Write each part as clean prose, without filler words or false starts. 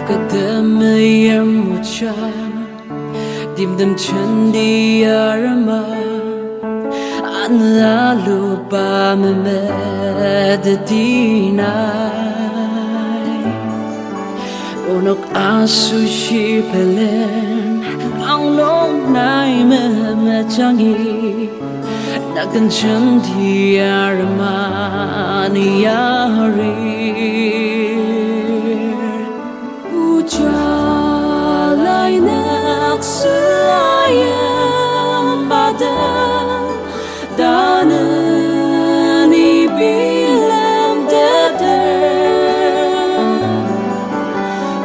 Kadamayamucha Dimdam Chandiyarama Anlalu Pamedadinay Unok asushi pelen Ang long nai memechangi Nagan Chandiyarama niyari Ujalay nagsayang badan Danan ibilang dadan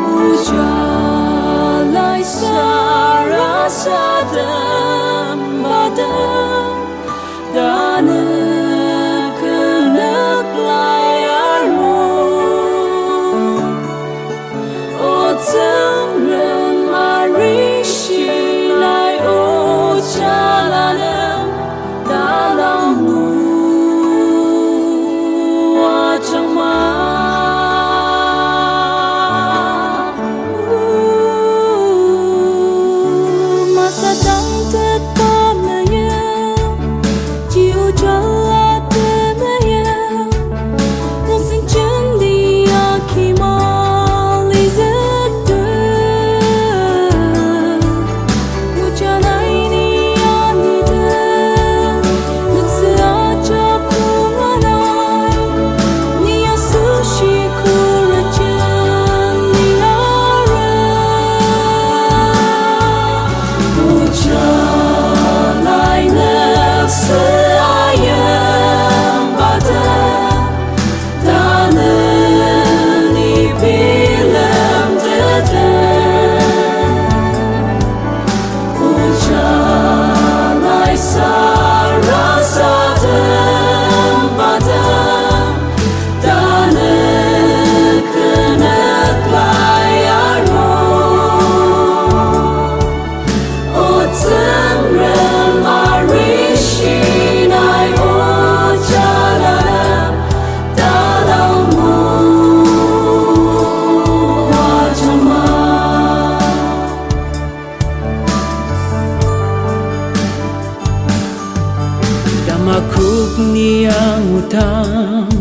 Ujalay sarasadang badan Danan kenaglayarong Otengren marishinay ucalanam dalammu wajahmu masa dang tetamaya jiu jalan temaya musim cendia kimal izzettu ujanay niyanida nutsu acap kumanay niya sushi kurajan niyara ujalay nagsayang badan Danan ibilang dadan Ujalay sarasadang badan Danan kenaglayarong Otengren marishinay ucalanam dalammu wajahmu Damakuk niyang utang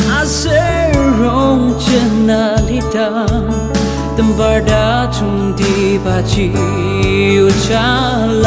Aserong cenalitang Tembarda tung di baci ucalan